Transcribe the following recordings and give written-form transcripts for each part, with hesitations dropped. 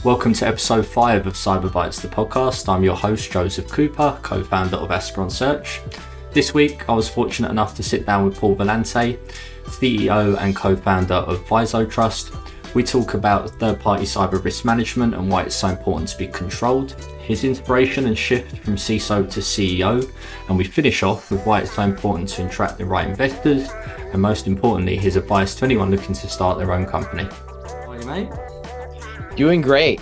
Welcome to episode 5 of CyberBytes, the podcast. I'm your host, Joseph Cooper, co-founder of Esperon Search. This week, I was fortunate enough to sit down with Paul Valente, CEO and co-founder of VISO Trust. We talk about third-party cyber risk management and why it's so important to be controlled, his inspiration and shift from CISO to CEO, and we finish off with why it's so important to attract the right investors, and most importantly, his advice to anyone looking to start their own company. How are you, mate? Doing great.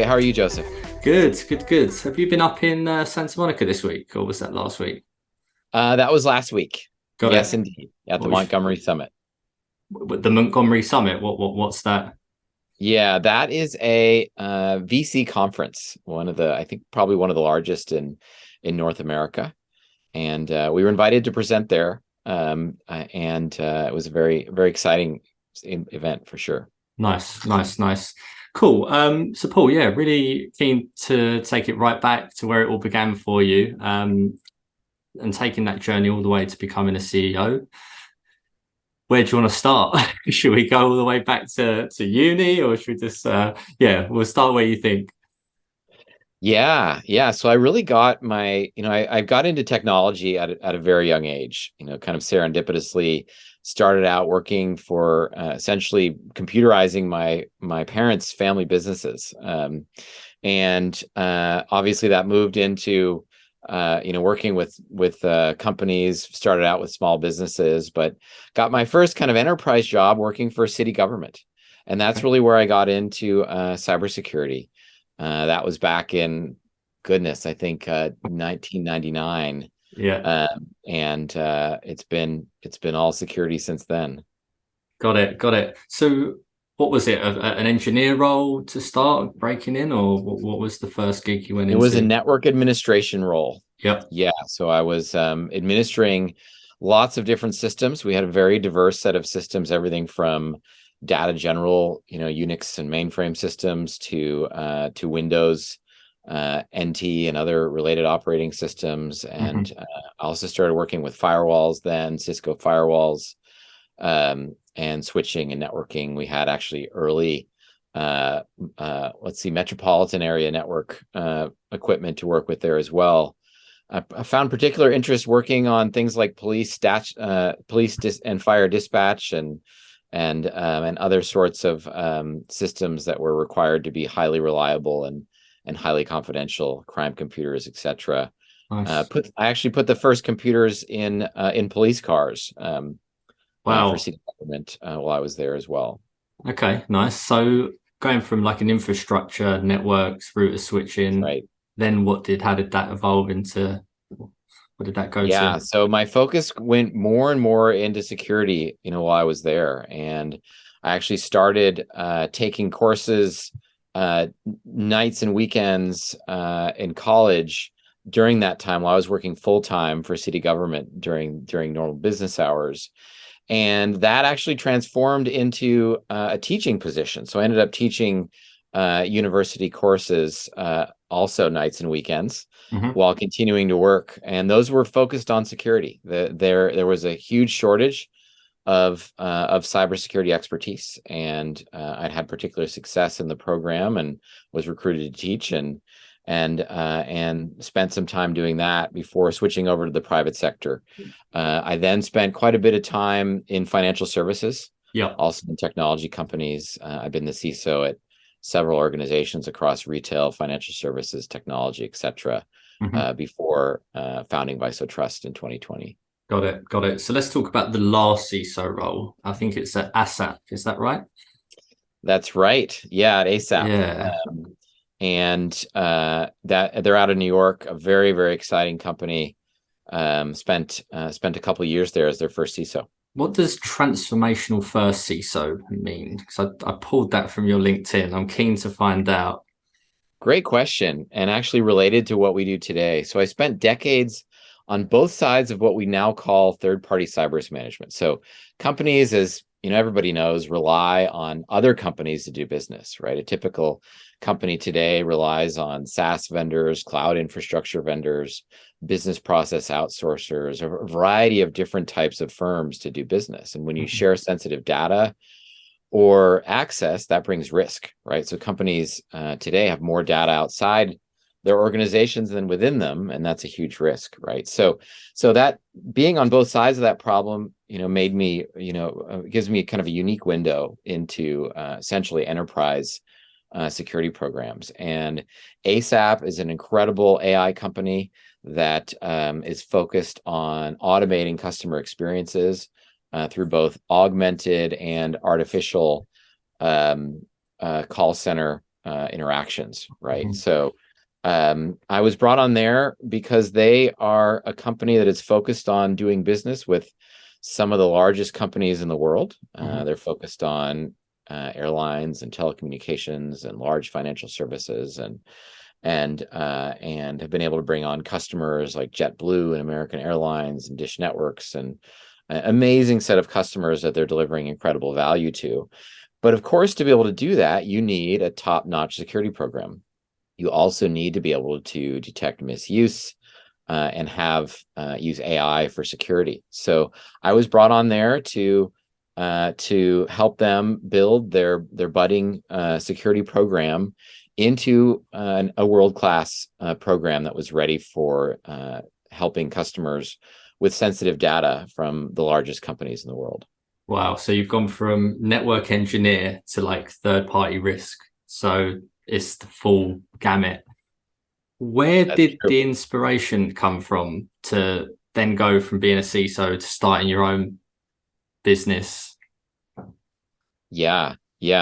How are you, Joseph? Good. Have you been up in Santa Monica this week, or was that last week? That was last week. Got yes, it. indeed. At the Montgomery Summit. The Montgomery Summit. What's that? Yeah, that is a VC conference. Probably one of the largest in North America, and we were invited to present there. And it was a very, very exciting event for sure. Nice. Cool. So Paul, really keen to take it right back to where it all began for you, and taking that journey all the way to becoming a CEO. Where do you want to start? Should we go all the way back to uni, or should we just we'll start where you think? Yeah. So I really got I got into technology at a very young age, kind of serendipitously started out working for essentially computerizing my parents' family businesses. And obviously that moved into, working with companies, started out with small businesses, but got my first kind of enterprise job working for city government. And that's really where I got into cybersecurity. That was back in, I think 1999. Yeah. And it's been all security since then. Got it. So what was it? An engineer role to start breaking in, or what was the first gig you went into? It was a network administration role. Yep. Yeah. So I was administering lots of different systems. We had a very diverse set of systems, everything from data general, Unix and mainframe systems to Windows, NT and other related operating systems. And I also started working with firewalls then, Cisco firewalls, and switching and networking. We had actually early, metropolitan area network equipment to work with there as well. I found particular interest working on things like police and fire dispatch and other sorts of systems that were required to be highly reliable and highly confidential, crime computers, etc. Nice. I actually put the first computers in police cars. For city government while I was there as well. Okay, nice. So going from like an infrastructure, networks, router switching, right. Then how did that evolve into? What did that go to? Yeah, so my focus went more and more into security, while I was there, and I actually started taking courses nights and weekends in college during that time while I was working full time for city government during normal business hours. And that actually transformed into a teaching position. So I ended up teaching university courses also nights and weekends while continuing to work. And those were focused on security. There was a huge shortage of cybersecurity expertise. And I'd had particular success in the program and was recruited to teach and spent some time doing that before switching over to the private sector. I then spent quite a bit of time in financial services, also in technology companies. I've been the CISO at several organizations across retail, financial services, technology, etc. Before founding VISO Trust in 2020. Got it. So let's talk about the last CISO role. I think it's at ASAP. Is that right? That's right. Yeah, at ASAP. Yeah. And that they're out of New York, a very, very exciting company. Spent a couple of years there as their first CISO. What does transformational first CISO mean? Because I pulled that from your LinkedIn. I'm keen to find out. Great question, and actually related to what we do today. So I spent decades on both sides of what we now call third-party cyber risk management. So companies, as everybody knows, rely on other companies to do business, right? A typical company today relies on SaaS vendors, cloud infrastructure vendors, business process outsourcers, a variety of different types of firms to do business. And when you share sensitive data or access, that brings risk, right? So companies today have more data outside their organizations than within them, and that's a huge risk, right? So that being on both sides of that problem, made me, gives me kind of a unique window into essentially enterprise security programs. And ASAP is an incredible AI company that is focused on automating customer experiences through both augmented and artificial call center interactions, right? Mhm. So I was brought on there because they are a company that is focused on doing business with some of the largest companies in the world. They're focused on airlines and telecommunications and large financial services, and have been able to bring on customers like JetBlue and American Airlines and Dish Networks, and an amazing set of customers that they're delivering incredible value to. But of course, to be able to do that, you need a top-notch security program. You also need to be able to detect misuse and have use AI for security. So I was brought on there to help them build their budding security program into a world-class program that was ready for helping customers with sensitive data from the largest companies in the world. Wow. So you've gone from network engineer to like third party risk. So it's the full gamut. Where That's did true. the inspiration come from to then go from being a CISO to starting your own business? Yeah.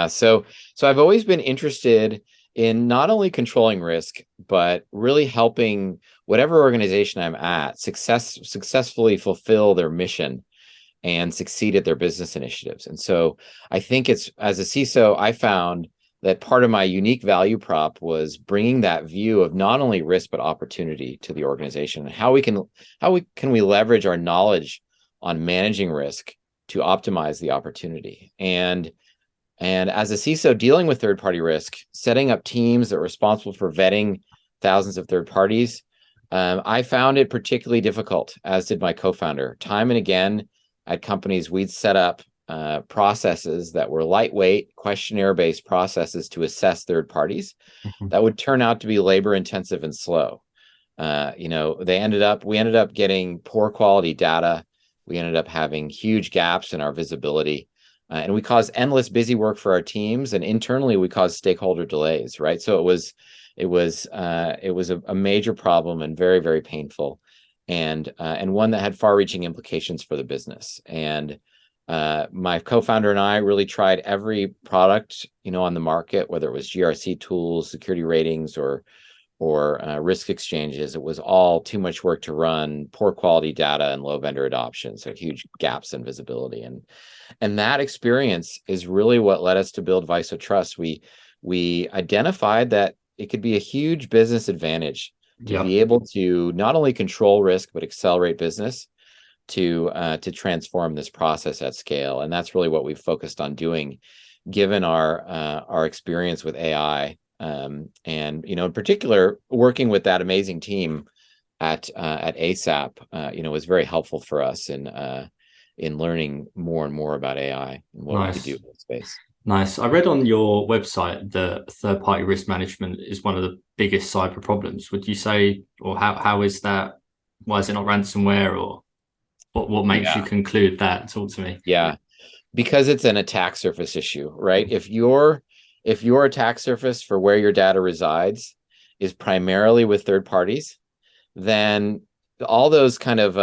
So I've always been interested in not only controlling risk, but really helping whatever organization I'm at successfully fulfill their mission and succeed at their business initiatives. And so I think it's, as a CISO, I found that part of my unique value prop was bringing that view of not only risk but opportunity to the organization, and how we can we leverage our knowledge on managing risk to optimize the opportunity. And as a CISO dealing with third-party risk, setting up teams that are responsible for vetting thousands of third parties, I found it particularly difficult, as did my co-founder. Time and again, at companies, we'd set up processes that were lightweight, questionnaire-based processes to assess third parties Mhm. that would turn out to be labor-intensive and slow. We ended up getting poor quality data. We ended up having huge gaps in our visibility. And we caused endless busy work for our teams, and internally we caused stakeholder delays, right? So it was a major problem, and very, very painful, and one that had far-reaching implications for the business. And my co-founder and I really tried every product, on the market, whether it was GRC tools, security ratings, or risk exchanges. It was all too much work to run, poor quality data, and low vendor adoption, so huge gaps in visibility. And that experience is really what led us to build VISO Trust. We identified that it could be a huge business advantage to Yep. be able to not only control risk but accelerate business, to transform this process at scale. And that's really what we've focused on doing, given our experience with AI, and in particular working with that amazing team at ASAP. Was very helpful for us in learning more and more about AI and what we could do Nice. in this space. Nice. I read on your website that third-party risk management is one of the biggest cyber problems. Would you say, or how is that? Why is it not ransomware, or what makes you Yeah, conclude that? Talk to me. yeah, because it's an attack surface issue, right? If your attack surface for where your data resides is primarily with third parties, then all those kind of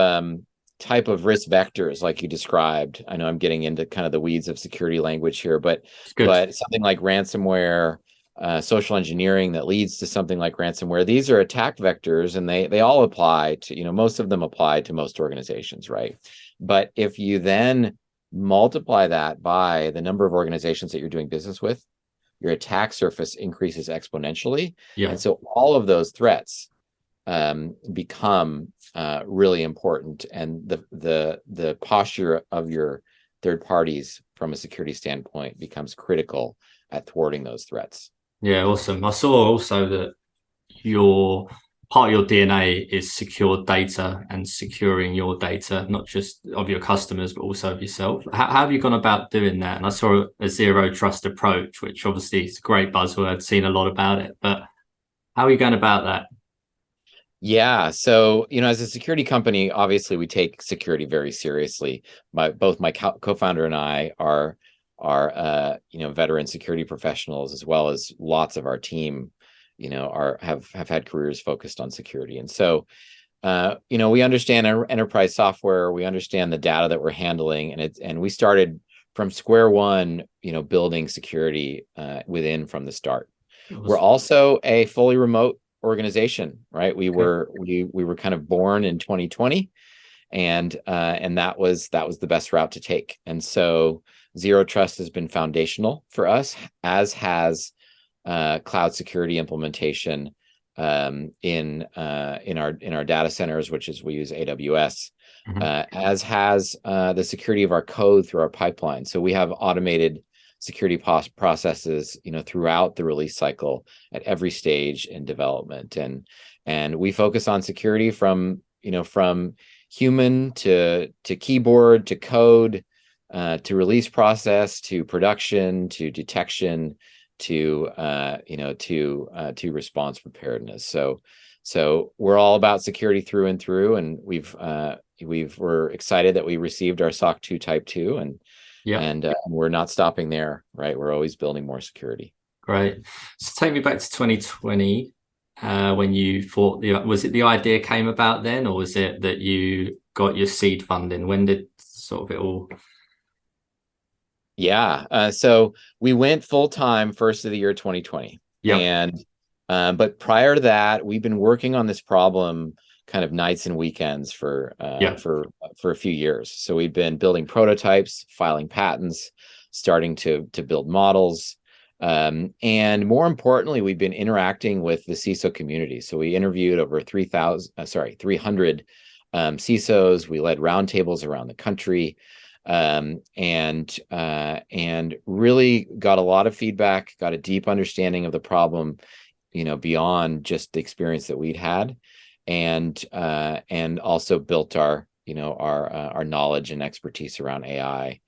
type of risk vectors like you described. I know I'm getting into kind of the weeds of security language here, but It's good. something like ransomware, social engineering that leads to something like ransomware, these are attack vectors, and they all apply to, most of them apply to most organizations, right? But if you then multiply that by the number of organizations that you're doing business with, your attack surface increases exponentially. Yeah. And so all of those threats become really important, and the posture of your third parties from a security standpoint becomes critical at thwarting those threats. Yeah. Awesome. I saw also that your part of your DNA is secure data and securing your data, not just of your customers, but also of yourself. How have you gone about doing that? And I saw a zero trust approach, which obviously is a great buzzword. I've seen a lot about it, but how are you going about that? Yeah. So, as a security company, obviously we take security very seriously. Both my co-founder and I are veteran security professionals, as well as lots of our team, have had careers focused on security. And so, we understand enterprise software, we understand the data that we're handling, and we started from square one, building security from the start. We're also a fully remote organization, right? We were kind of born in 2020, and that was the best route to take. And so zero trust has been foundational for us, as has cloud security implementation in our data centers, which is we use AWS, as has the security of our code through our pipeline. So we have automated security processes, throughout the release cycle at every stage in development, and we focus on security from human to keyboard to code, to release process to production to detection to response preparedness. So we're all about security through and through, and we're excited that we received our SOC 2 Type 2, and we're not stopping there, right? We're always building more security. Great. So take me back to 2020, when you thought was it the idea came about then, or was it that you got your seed funding? When did sort of it all? Yeah. So we went full time first of the year 2020. Yeah. But prior to that, we've been working on this problem kind of nights and weekends for a few years. So we've been building prototypes, filing patents, starting to build models. And more importantly, we've been interacting with the CISO community. So we interviewed over 300 CISOs. We led roundtables around the country, and really got a lot of feedback, got a deep understanding of the problem, beyond just the experience that we'd had, and also built our knowledge and expertise around AI.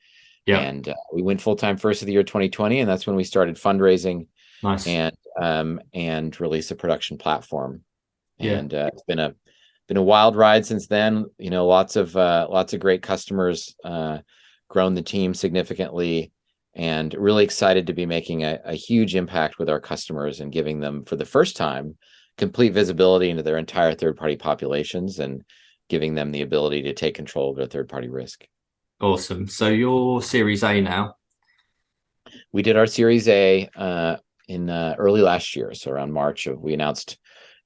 Yeah. And we went full time first of the year 2020, and that's when we started fundraising. Nice. And released a production platform. Yeah. And it's been a wild ride since then. Lots of great customers, grown the team significantly, and really excited to be making a huge impact with our customers and giving them, for the first time, complete visibility into their entire third-party populations and giving them the ability to take control of their third-party risk. Awesome. So you're Series A now? We did our Series A in early last year. So around we announced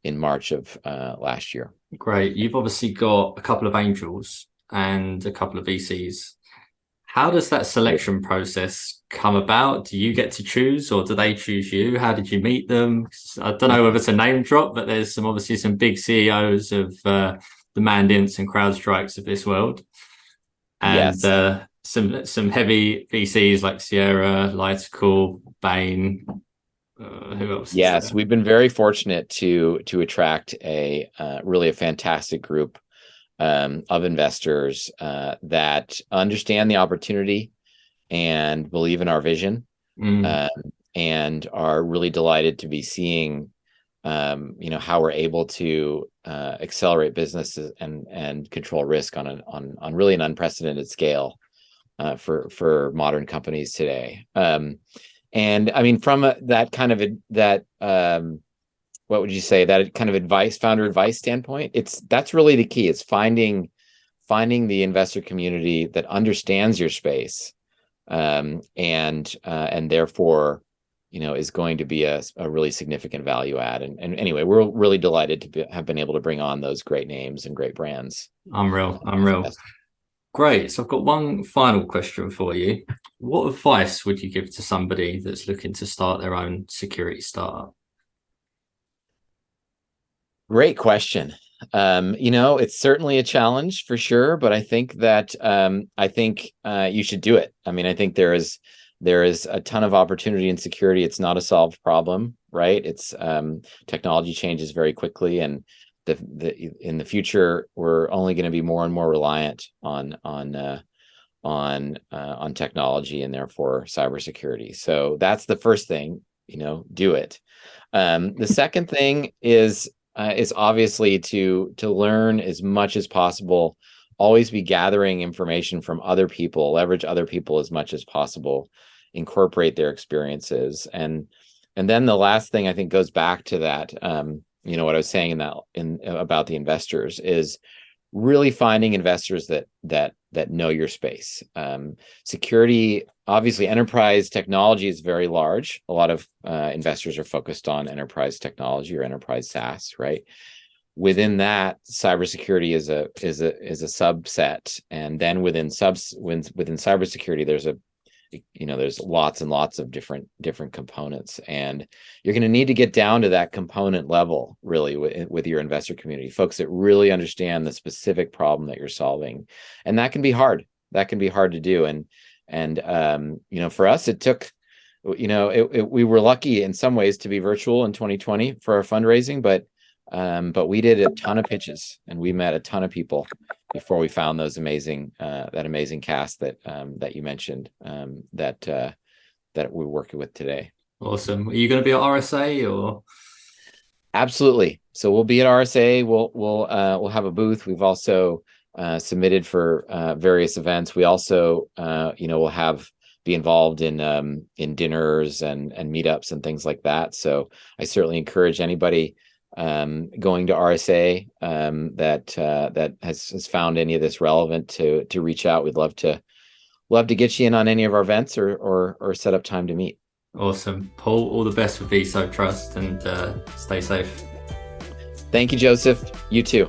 in March of last year. Great. You've obviously got a couple of angels and a couple of VCs. How does that selection process come about? Do you get to choose, or do they choose you? How did you meet them? I don't know whether it's a name drop, but there's obviously some big CEOs of the Mandiants and CrowdStrikes of this world, and yes. Some heavy VCs like Sierra, Lightical, Bain. Who else? Yes, we've been very fortunate to attract really a fantastic group of investors that understand the opportunity and believe in our vision, and are really delighted to be seeing how we're able to accelerate businesses and control risk on really an unprecedented scale for modern companies today. And I mean, from that kind of what would you say, that kind of founder advice standpoint, that's really the key. It's finding the investor community that understands your space, and therefore, is going to be a really significant value add. And anyway, we're really delighted to have been able to bring on those great names and great brands. Unreal. Great. So I've got one final question for you. What advice would you give to somebody that's looking to start their own security startup? Great question. It's certainly a challenge for sure, but I think that you should do it. I mean, I think there is a ton of opportunity in security. It's not a solved problem, right? It's technology changes very quickly, and in the future, we're only going to be more and more reliant on technology and therefore cybersecurity. So that's the first thing, do it. The second thing is obviously to learn as much as possible. Always be gathering information from other people, leverage other people as much as possible, incorporate their experiences. And then the last thing I think goes back to that, what I was saying about the investors is really finding investors that know your space. Security, obviously, enterprise technology is very large. A lot of investors are focused on enterprise technology or enterprise SaaS, right? Within that, cybersecurity is a subset, and then within cybersecurity, there's lots and lots of different components, and you're going to need to get down to that component level really with your investor community, folks that really understand the specific problem that you're solving, and that can be hard. That can be hard to do, and for us, it took, we were lucky in some ways to be virtual in 2020 for our fundraising, but we did a ton of pitches and we met a ton of people before we found those amazing cast that you mentioned, that we're working with today. Awesome. Are you going to be at RSA or? Absolutely. So we'll be at RSA. We'll have a booth. We've also submitted for various events. We also will be involved in dinners and meetups and things like that. So I certainly encourage anybody going to RSA that has found any of this relevant to reach out. We'd love to get you in on any of our events or set up time to meet. Awesome. Paul, all the best for VISO Trust, and stay safe. Thank you, Joseph. You too.